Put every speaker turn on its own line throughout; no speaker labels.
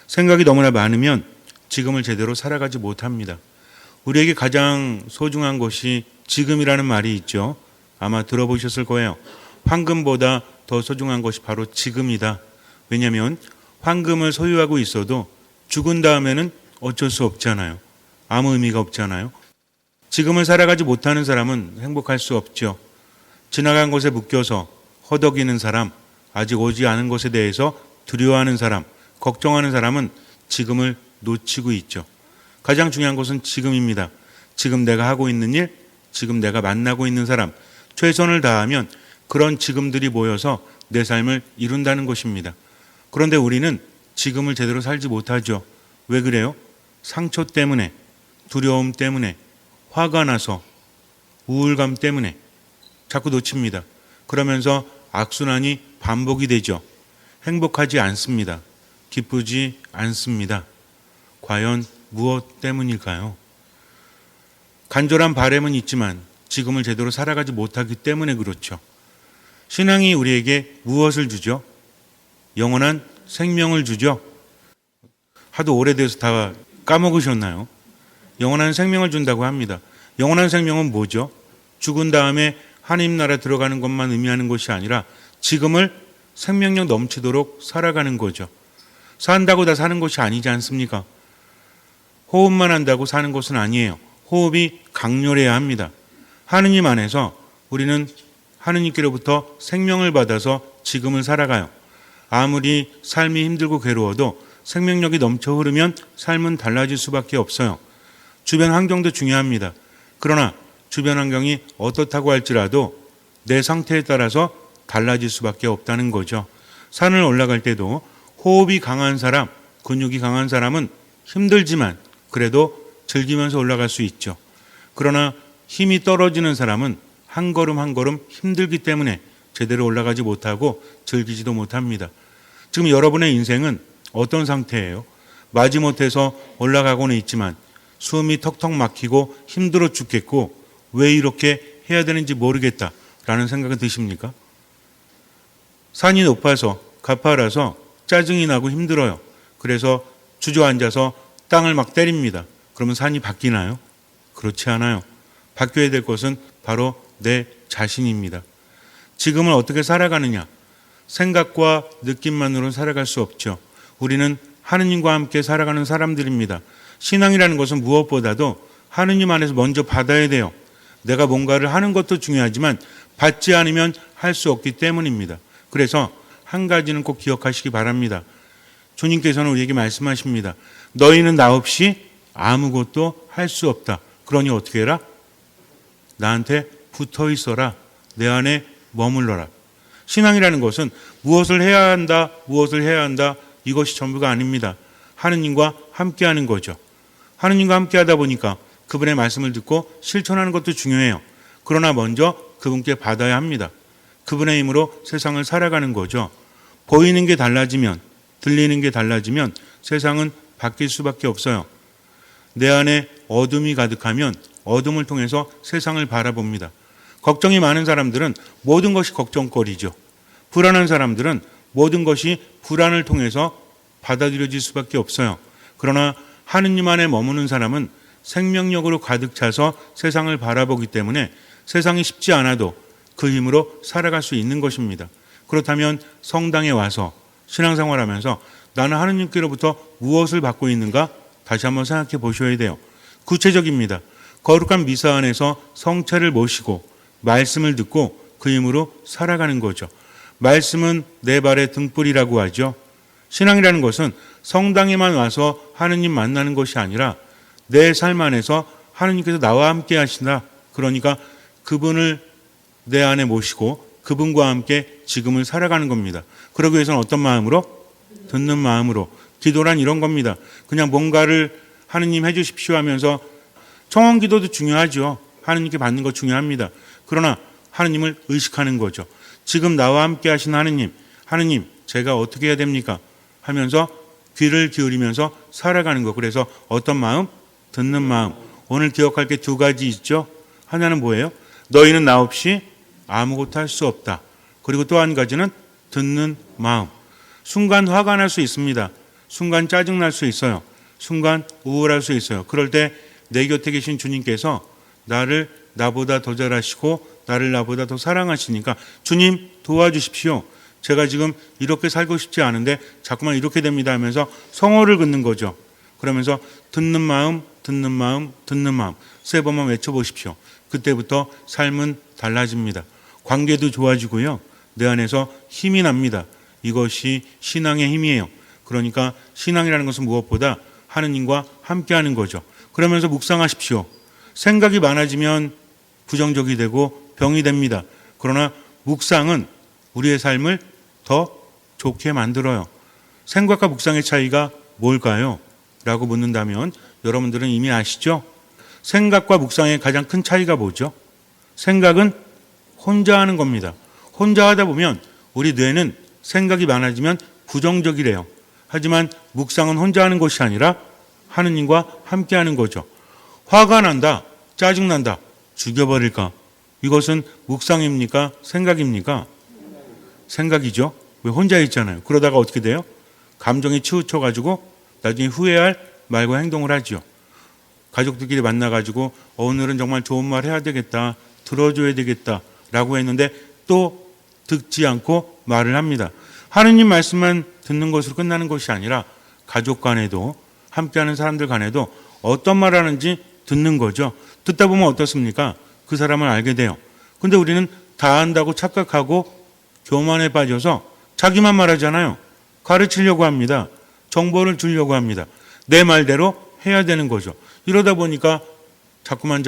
생각이 너무나 많으면 지금을 제대로 살아가지 못합니다. 우리에게 가장 소중한 것이 지금이라는 말이 있죠. 아마 들어보셨을 거예요. 황금보다 더 소중한 것이 바로 지금이다. 왜냐하면 황금을 소유하고 있어도 죽은 다음에는 어쩔 수 없잖아요. 아무 의미가 없잖아요. 지금을 살아가지 못하는 사람은 행복할 수 없죠. 지나간 곳에 묶여서 허덕이는 사람, 아직 오지 않은 것에 대해서 두려워하는 사람, 걱정하는 사람은 지금을 놓치고 있죠. 가장 중요한 것은 지금입니다. 지금 내가 하고 있는 일, 지금 내가 만나고 있는 사람, 최선을 다하면 그런 지금들이 모여서 내 삶을 이룬다는 것입니다. 그런데 우리는 지금을 제대로 살지 못하죠. 왜 그래요? 상처 때문에, 두려움 때문에, 화가 나서, 우울감 때문에 자꾸 놓칩니다. 그러면서 악순환이 반복이 되죠. 행복하지 않습니다. 기쁘지 않습니다. 과연 무엇 때문일까요? 간절한 바람은 있지만 지금을 제대로 살아가지 못하기 때문에 그렇죠. 신앙이 우리에게 무엇을 주죠? 영원한 생명을 주죠. 하도 오래돼서 다 까먹으셨나요? 영원한 생명을 준다고 합니다. 영원한 생명은 뭐죠? 죽은 다음에 하나님 나라 들어가는 것만 의미하는 것이 아니라 지금을 생명력 넘치도록 살아가는 거죠. 산다고 다 사는 것이 아니지 않습니까? 호흡만 한다고 사는 것은 아니에요. 호흡이 강렬해야 합니다. 하느님 안에서 우리는 하느님께로부터 생명을 받아서 지금을 살아가요. 아무리 삶이 힘들고 괴로워도 생명력이 넘쳐 흐르면 삶은 달라질 수밖에 없어요. 주변 환경도 중요합니다. 그러나 주변 환경이 어떻다고 할지라도 내 상태에 따라서 달라질 수밖에 없다는 거죠. 산을 올라갈 때도 호흡이 강한 사람, 근육이 강한 사람은 힘들지만 그래도 즐기면서 올라갈 수 있죠. 그러나 힘이 떨어지는 사람은 한 걸음 한 걸음 힘들기 때문에 제대로 올라가지 못하고 즐기지도 못합니다. 지금 여러분의 인생은 어떤 상태예요? 마지못해서 올라가고는 있지만 숨이 턱턱 막히고 힘들어 죽겠고 왜 이렇게 해야 되는지 모르겠다라는 생각은 드십니까? 산이 높아서 가파라서 짜증이 나고 힘들어요. 그래서 주저앉아서 땅을 막 때립니다. 그러면 산이 바뀌나요? 그렇지 않아요. 바뀌어야 될 것은 바로 내 자신입니다. 지금을 어떻게 살아가느냐? 생각과 느낌만으로는 살아갈 수 없죠. 우리는 하느님과 함께 살아가는 사람들입니다. 신앙이라는 것은 무엇보다도 하느님 안에서 먼저 받아야 돼요. 내가 뭔가를 하는 것도 중요하지만 받지 않으면 할 수 없기 때문입니다. 그래서 한 가지는 꼭 기억하시기 바랍니다. 주님께서는 우리에게 말씀하십니다. 너희는 나 없이 아무것도 할 수 없다. 그러니 어떻게 해라? 나한테 붙어 있어라. 내 안에 머물러라. 신앙이라는 것은 무엇을 해야 한다, 무엇을 해야 한다, 이것이 전부가 아닙니다. 하느님과 함께하는 거죠. 하느님과 함께하다 보니까 그분의 말씀을 듣고 실천하는 것도 중요해요. 그러나 먼저 그분께 받아야 합니다. 그분의 힘으로 세상을 살아가는 거죠. 보이는 게 달라지면, 들리는 게 달라지면 세상은 바뀔 수밖에 없어요. 내 안에 어둠이 가득하면 어둠을 통해서 세상을 바라봅니다. 걱정이 많은 사람들은 모든 것이 걱정거리죠. 불안한 사람들은 모든 것이 불안을 통해서 받아들여질 수밖에 없어요. 그러나 하느님 안에 머무는 사람은 생명력으로 가득 차서 세상을 바라보기 때문에 세상이 쉽지 않아도 그 힘으로 살아갈 수 있는 것입니다. 그렇다면 성당에 와서 신앙생활하면서 나는 하느님께로부터 무엇을 받고 있는가? 다시 한번 생각해 보셔야 돼요. 구체적입니다. 거룩한 미사 안에서 성체를 모시고 말씀을 듣고 그 힘으로 살아가는 거죠. 말씀은 내 발의 등불이라고 하죠. 신앙이라는 것은 성당에만 와서 하느님 만나는 것이 아니라 내 삶 안에서 하느님께서 나와 함께 하신다. 그러니까 그분을 내 안에 모시고 그분과 함께 지금을 살아가는 겁니다. 그러기 위해서는 어떤 마음으로? 듣는 마음으로. 기도란 이런 겁니다. 그냥 뭔가를 하느님 해 주십시오 하면서 청원 기도도 중요하죠. 하느님께 받는 거 중요합니다. 그러나 하느님을 의식하는 거죠. 지금 나와 함께 하신 하느님, 하느님 제가 어떻게 해야 됩니까? 하면서 귀를 기울이면서 살아가는 거. 그래서 어떤 마음? 듣는 마음. 오늘 기억할 게 두 가지 있죠. 하나는 뭐예요? 너희는 나 없이 아무것도 할 수 없다. 그리고 또 한 가지는 듣는 마음. 순간 화가 날 수 있습니다. 순간 짜증날 수 있어요. 순간 우울할 수 있어요. 그럴 때 내 곁에 계신 주님께서 나를 나보다 더 잘하시고 나를 나보다 더 사랑하시니까 주님 도와주십시오. 제가 지금 이렇게 살고 싶지 않은데 자꾸만 이렇게 됩니다 하면서 성호를 긋는 거죠. 그러면서 듣는 마음, 듣는 마음, 듣는 마음 3번만 외쳐보십시오. 그때부터 삶은 달라집니다. 관계도 좋아지고요. 내 안에서 힘이 납니다. 이것이 신앙의 힘이에요. 그러니까 신앙이라는 것은 무엇보다 하느님과 함께하는 거죠. 그러면서 묵상하십시오. 생각이 많아지면 부정적이 되고 병이 됩니다. 그러나 묵상은 우리의 삶을 더 좋게 만들어요. 생각과 묵상의 차이가 뭘까요? 라고 묻는다면 여러분들은 이미 아시죠? 생각과 묵상의 가장 큰 차이가 뭐죠? 생각은 혼자 하는 겁니다. 혼자 하다 보면 우리 뇌는 생각이 많아지면 부정적이래요. 하지만 묵상은 혼자 하는 것이 아니라 하느님과 함께 하는 거죠. 화가 난다, 짜증난다, 죽여버릴까? 이것은 묵상입니까? 생각입니까? 생각이죠. 왜 혼자 있잖아요. 그러다가 어떻게 돼요? 감정이 치우쳐가지고 나중에 후회할 말과 행동을 하죠. 가족들끼리 만나가지고 오늘은 정말 좋은 말 해야 되겠다, 들어줘야 되겠다 라고 했는데 또 듣지 않고 말을 합니다. 하느님 말씀만 듣는 것으로 끝나는 것이 아니라 가족 간에도 함께하는 사람들 간에도 어떤 말 하는지 듣는 거죠. 듣다 보면 어떻습니까? 그 사람을 알게 돼요. 근데 우리는 다 안다고 착각하고 교만에 빠져서 자기만 말하잖아요. 가르치려고 합니다. 정보를 주려고 합니다. 내 말대로 해야 되는 거죠. 이러다 보니까 자꾸만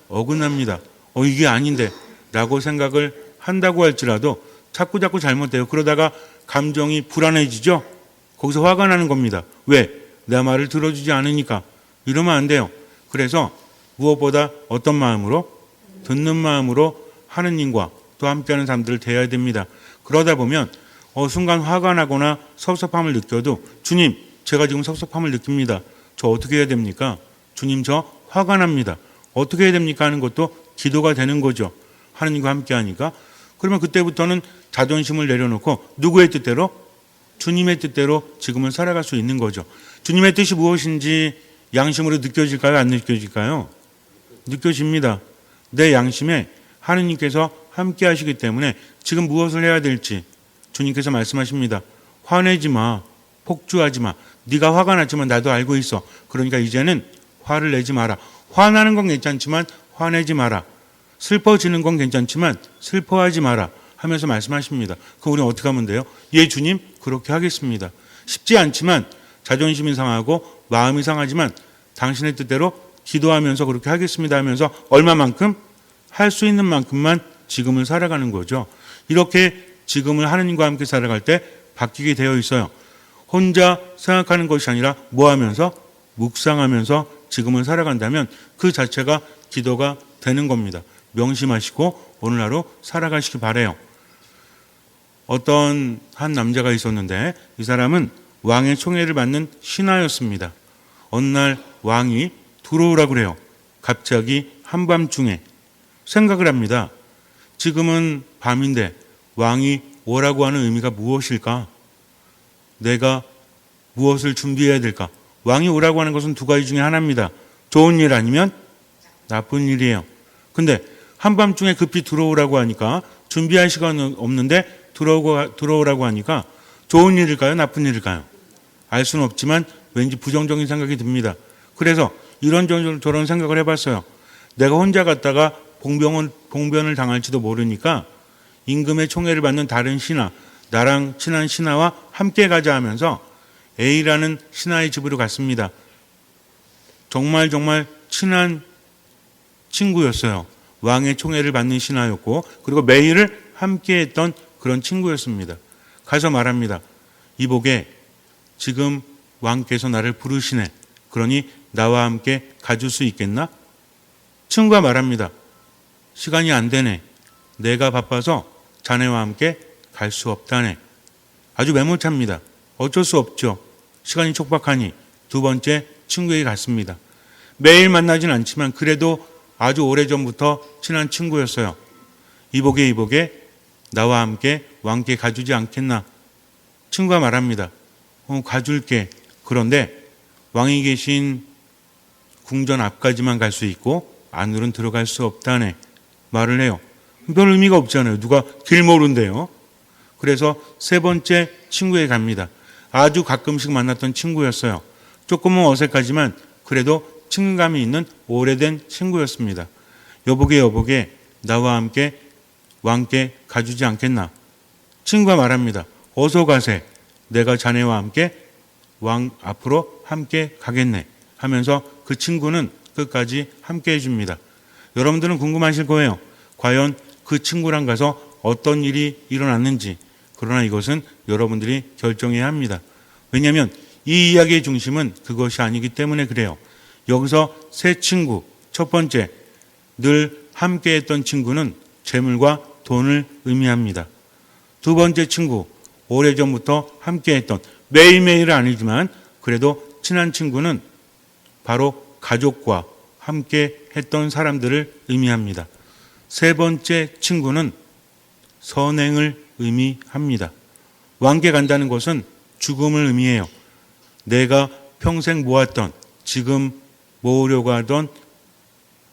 어긋납니다. 이게 아닌데 라고 생각을 한다고 할지라도 자꾸 잘못돼요. 그러다가 감정이 불안해지죠. 거기서 화가 나는 겁니다. 왜? 내 말을 들어주지 않으니까. 이러면 안 돼요. 그래서 무엇보다 어떤 마음으로? 듣는 마음으로 하느님과 또 함께하는 사람들을 대해야 됩니다. 그러다 보면 순간 화가 나거나 섭섭함을 느껴도 주님, 제가 지금 섭섭함을 느낍니다. 저 어떻게 해야 됩니까? 주님, 저 화가 납니다. 어떻게 해야 됩니까? 하는 것도 기도가 되는 거죠. 하느님과 함께하니까. 그러면 그때부터는 자존심을 내려놓고 누구의 뜻대로? 주님의 뜻대로 지금은 살아갈 수 있는 거죠. 주님의 뜻이 무엇인지 양심으로 느껴질까요? 안 느껴질까요? 느껴집니다. 내 양심에 하느님께서 함께 하시기 때문에 지금 무엇을 해야 될지 주님께서 말씀하십니다. 화내지 마. 폭주하지 마. 네가 화가 났지만 나도 알고 있어. 그러니까 이제는 화를 내지 마라. 화나는 건 괜찮지만 화내지 마라. 슬퍼지는 건 괜찮지만 슬퍼하지 마라 하면서 말씀하십니다. 그럼 우리는 어떻게 하면 돼요? 예, 주님, 그렇게 하겠습니다. 쉽지 않지만 자존심이 상하고 마음이 상하지만 당신의 뜻대로 기도하면서 그렇게 하겠습니다 하면서 얼마만큼? 할 수 있는 만큼만 지금을 살아가는 거죠. 이렇게 지금을 하느님과 함께 살아갈 때 바뀌게 되어 있어요. 혼자 생각하는 것이 아니라 뭐 하면서? 묵상하면서 지금을 살아간다면 그 자체가 기도가 되는 겁니다. 명심하시고 오늘 하루 살아가시기 바라요. 어떤 한 남자가 있었는데 이 사람은 왕의 총애를 받는 신하였습니다. 어느 날 왕이 들어오라고 그래요. 갑자기 한밤중에 생각을 합니다. 지금은 밤인데 왕이 오라고 하는 의미가 무엇일까? 내가 무엇을 준비해야 될까? 왕이 오라고 하는 것은 두 가지 중에 하나입니다. 좋은 일 아니면 나쁜 일이에요. 근데 한밤중에 급히 들어오라고 하니까 준비할 시간은 없는데 들어오라고 하니까 좋은 일일까요? 나쁜 일일까요? 알 수는 없지만 왠지 부정적인 생각이 듭니다. 그래서 이런저런 생각을 해봤어요. 내가 혼자 갔다가 봉변을 당할지도 모르니까 임금의 총애를 받는 다른 신하, 나랑 친한 신하와 함께 가자 하면서 A라는 신하의 집으로 갔습니다. 정말 친한 친구였어요. 왕의 총애를 받는 신하였고 그리고 매일을 함께했던 그런 친구였습니다. 가서 말합니다. 이복에 지금 왕께서 나를 부르시네. 그러니 나와 함께 가줄 수 있겠나? 친구가 말합니다. 시간이 안 되네. 내가 바빠서 자네와 함께 갈 수 없다네. 아주 매몰찹니다. 어쩔 수 없죠. 시간이 촉박하니 두 번째 친구에게 갔습니다. 매일 만나진 않지만 그래도 아주 오래전부터 친한 친구였어요. 이복에 나와 함께 왕께 가주지 않겠나? 친구가 말합니다. 가줄게. 그런데 왕이 계신 궁전 앞까지만 갈 수 있고 안으로는 들어갈 수 없다네 말을 해요. 별 의미가 없잖아요. 누가 길 모른대요. 그래서 세 번째 친구에 갑니다. 아주 가끔씩 만났던 친구였어요. 조금은 어색하지만 그래도 친근감이 있는 오래된 친구였습니다. 여보게 나와 함께 왕께 가주지 않겠나. 친구가 말합니다. 어서 가세. 내가 자네와 함께 왕 앞으로 함께 가겠네 하면서 그 친구는 끝까지 함께 해줍니다. 여러분들은 궁금하실 거예요. 과연 그 친구랑 가서 어떤 일이 일어났는지. 그러나 이것은 여러분들이 결정해야 합니다. 왜냐하면 이 이야기의 중심은 그것이 아니기 때문에 그래요. 여기서 세 친구, 첫 번째, 늘 함께했던 친구는 재물과 돈을 의미합니다. 두 번째 친구, 오래전부터 함께했던, 매일매일은 아니지만 그래도 친한 친구는 바로 가족과 함께했던 사람들을 의미합니다. 세 번째 친구는 선행을 의미합니다. 왕께 간다는 것은 죽음을 의미해요. 내가 평생 모았던, 지금 모으려고 하던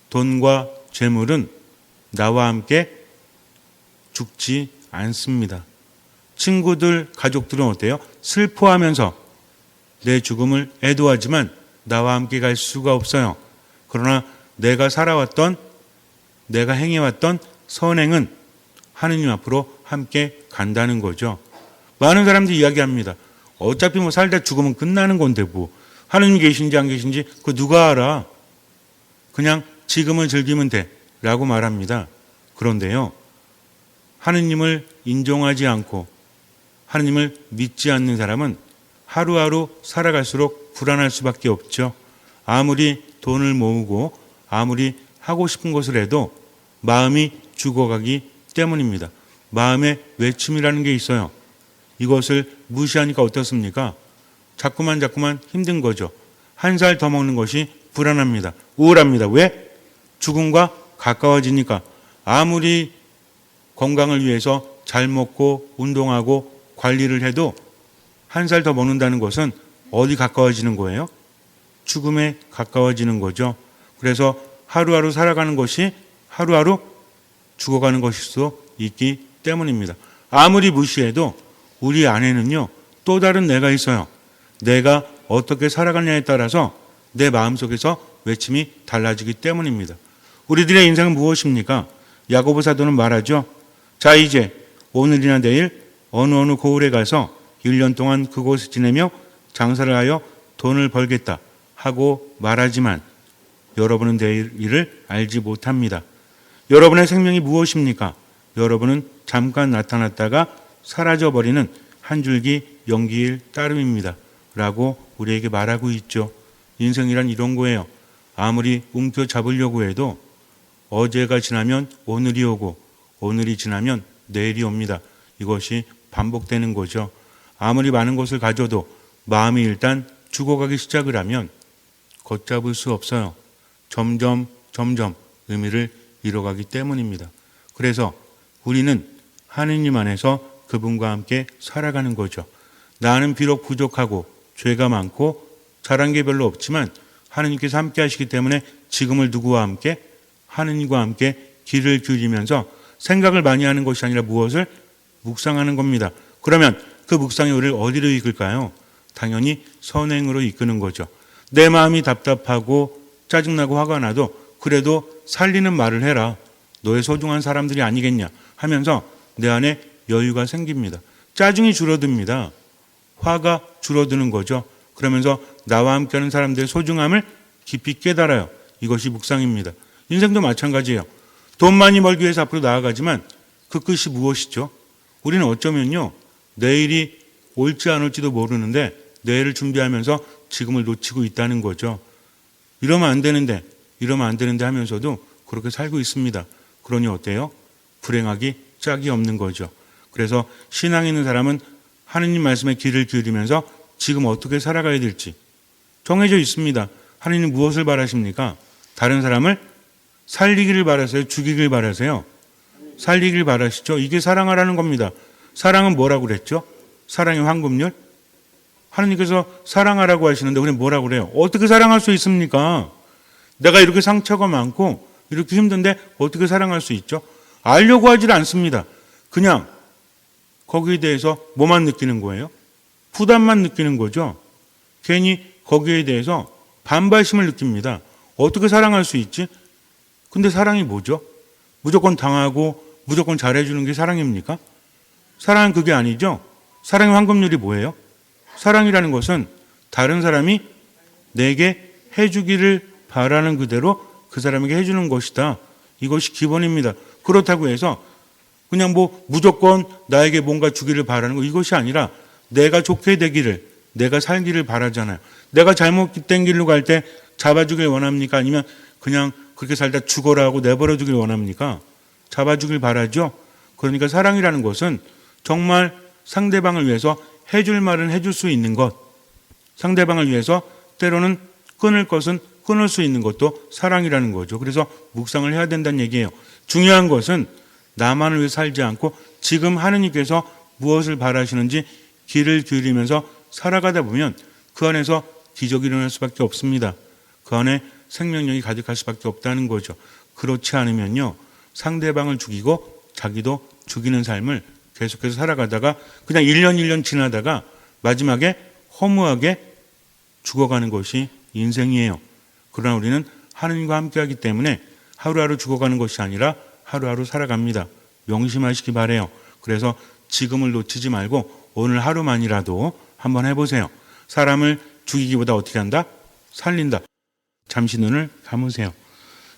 돈과 재물은 나와 함께 죽지 않습니다. 친구들, 가족들은 어때요? 슬퍼하면서 내 죽음을 애도하지만 나와 함께 갈 수가 없어요. 그러나 내가 살아왔던, 내가 행해왔던 선행은 하느님 앞으로 함께 간다는 거죠. 많은 사람들이 이야기합니다. 어차피 뭐 살다 죽으면 끝나는 건데 뭐 하느님 계신지 안 계신지 그거 누가 알아? 그냥 지금을 즐기면 돼 라고 말합니다. 그런데요, 하느님을 인정하지 않고 하느님을 믿지 않는 사람은 하루하루 살아갈수록 불안할 수밖에 없죠. 아무리 돈을 모으고 아무리 하고 싶은 것을 해도 마음이 죽어가기 때문입니다. 마음의 외침이라는 게 있어요. 이것을 무시하니까 어떻습니까? 자꾸만 힘든 거죠. 한 살 더 먹는 것이 불안합니다. 우울합니다. 왜? 죽음과 가까워지니까. 아무리 건강을 위해서 잘 먹고 운동하고 관리를 해도 한 살 더 먹는다는 것은 어디 가까워지는 거예요? 죽음에 가까워지는 거죠. 그래서 하루하루 살아가는 것이 하루하루 죽어가는 것일 수 있기 때문입니다. 아무리 무시해도 우리 안에는요, 또 다른 내가 있어요. 내가 어떻게 살아가냐에 따라서 내 마음속에서 외침이 달라지기 때문입니다. 우리들의 인생은 무엇입니까? 야고보 사도는 말하죠. 자, 이제 오늘이나 내일 어느 고을에 가서 1년 동안 그곳에 지내며 장사를 하여 돈을 벌겠다 하고 말하지만 여러분은 내일을 알지 못합니다. 여러분의 생명이 무엇입니까? 여러분은 잠깐 나타났다가 사라져버리는 한 줄기 연기일 따름입니다. 라고 우리에게 말하고 있죠. 인생이란 이런 거예요. 아무리 움켜잡으려고 해도 어제가 지나면 오늘이 오고 오늘이 지나면 내일이 옵니다. 이것이 반복되는 거죠. 아무리 많은 것을 가져도 마음이 일단 죽어가기 시작을 하면 걷잡을 수 없어요. 점점 의미를 잃어가기 때문입니다. 그래서 우리는 하느님 안에서 그분과 함께 살아가는 거죠. 나는 비록 부족하고 죄가 많고 잘한 게 별로 없지만 하느님께서 함께 하시기 때문에 지금을 누구와 함께? 하느님과 함께 길을 기울이면서 생각을 많이 하는 것이 아니라 무엇을? 묵상하는 겁니다. 그러면 그 묵상이 우리를 어디로 이끌까요? 당연히 선행으로 이끄는 거죠. 내 마음이 답답하고 짜증나고 화가 나도 그래도 살리는 말을 해라. 너의 소중한 사람들이 아니겠냐 하면서 내 안에 여유가 생깁니다. 짜증이 줄어듭니다. 화가 줄어드는 거죠. 그러면서 나와 함께하는 사람들의 소중함을 깊이 깨달아요. 이것이 묵상입니다. 인생도 마찬가지예요. 돈 많이 벌기 위해서 앞으로 나아가지만 그 끝이 무엇이죠? 우리는 어쩌면요, 내일이 올지 안 올지도 모르는데 내일을 준비하면서 지금을 놓치고 있다는 거죠. 이러면 안 되는데 하면서도 그렇게 살고 있습니다. 그러니 어때요? 불행하기 짝이 없는 거죠. 그래서 신앙이 있는 사람은 하느님 말씀에 귀를 기울이면서 지금 어떻게 살아가야 될지 정해져 있습니다. 하느님 무엇을 바라십니까? 다른 사람을 살리기를 바라세요? 죽이기를 바라세요? 살리기를 바라시죠? 이게 사랑하라는 겁니다. 사랑은 뭐라고 그랬죠? 사랑의 황금률? 하나님께서 사랑하라고 하시는데 우리는 뭐라고 그래요? 어떻게 사랑할 수 있습니까? 내가 이렇게 상처가 많고 이렇게 힘든데 어떻게 사랑할 수 있죠? 알려고 하질 않습니다. 그냥 거기에 대해서 뭐만 느끼는 거예요? 부담만 느끼는 거죠. 괜히 거기에 대해서 반발심을 느낍니다. 어떻게 사랑할 수 있지? 근데 사랑이 뭐죠? 무조건 당하고 무조건 잘해주는 게 사랑입니까? 사랑은 그게 아니죠. 사랑의 황금률이 뭐예요? 사랑이라는 것은 다른 사람이 내게 해주기를 바라는 그대로 그 사람에게 해주는 것이다. 이것이 기본입니다. 그렇다고 해서 그냥 뭐 무조건 나에게 뭔가 주기를 바라는 거, 이것이 아니라 내가 좋게 되기를, 내가 살기를 바라잖아요. 내가 잘못된 길로 갈 때 잡아주길 원합니까? 아니면 그냥 그렇게 살다 죽어라 하고 내버려 두길 원합니까? 잡아주길 바라죠. 그러니까 사랑이라는 것은 정말 상대방을 위해서 해줄 말은 해줄 수 있는 것, 상대방을 위해서 때로는 끊을 것은 끊을 수 있는 것도 사랑이라는 거죠. 그래서 묵상을 해야 된다는 얘기예요. 중요한 것은 나만을 위해 살지 않고 지금 하느님께서 무엇을 바라시는지 귀를 기울이면서 살아가다 보면 그 안에서 기적이 일어날 수밖에 없습니다. 그 안에 생명력이 가득할 수밖에 없다는 거죠. 그렇지 않으면요, 상대방을 죽이고 자기도 죽이는 삶을 계속해서 살아가다가 그냥 1년 지나다가 마지막에 허무하게 죽어가는 것이 인생이에요. 그러나 우리는 하느님과 함께하기 때문에 하루하루 죽어가는 것이 아니라 하루하루 살아갑니다. 명심하시기 바래요. 그래서 지금을 놓치지 말고 오늘 하루만이라도 한번 해보세요. 사람을 죽이기보다 어떻게 한다? 살린다. 잠시 눈을 감으세요.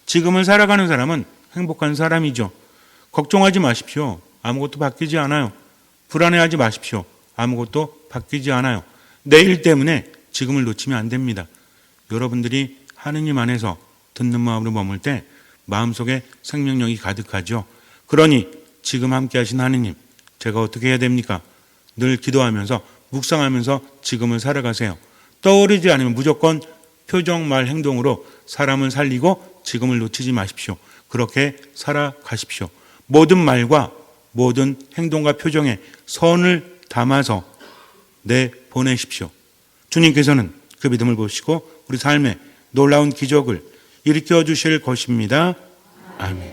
지금을 살아가는 사람은 행복한 사람이죠. 걱정하지 마십시오. 아무것도 바뀌지 않아요. 불안해하지 마십시오. 아무것도 바뀌지 않아요. 내일 때문에 지금을 놓치면 안 됩니다. 여러분들이 하느님 안에서 듣는 마음으로 머물 때 마음속에 생명력이 가득하죠. 그러니 지금 함께 하신 하느님, 제가 어떻게 해야 됩니까? 늘 기도하면서 묵상하면서 지금을 살아가세요. 떠오르지 않으면 무조건 표정, 말, 행동으로 사람을 살리고 지금을 놓치지 마십시오. 그렇게 살아가십시오. 모든 말과 모든 행동과 표정에 선을 담아서 내보내십시오. 주님께서는 그 믿음을 보시고 우리 삶에 놀라운 기적을 일으켜 주실 것입니다. 아멘.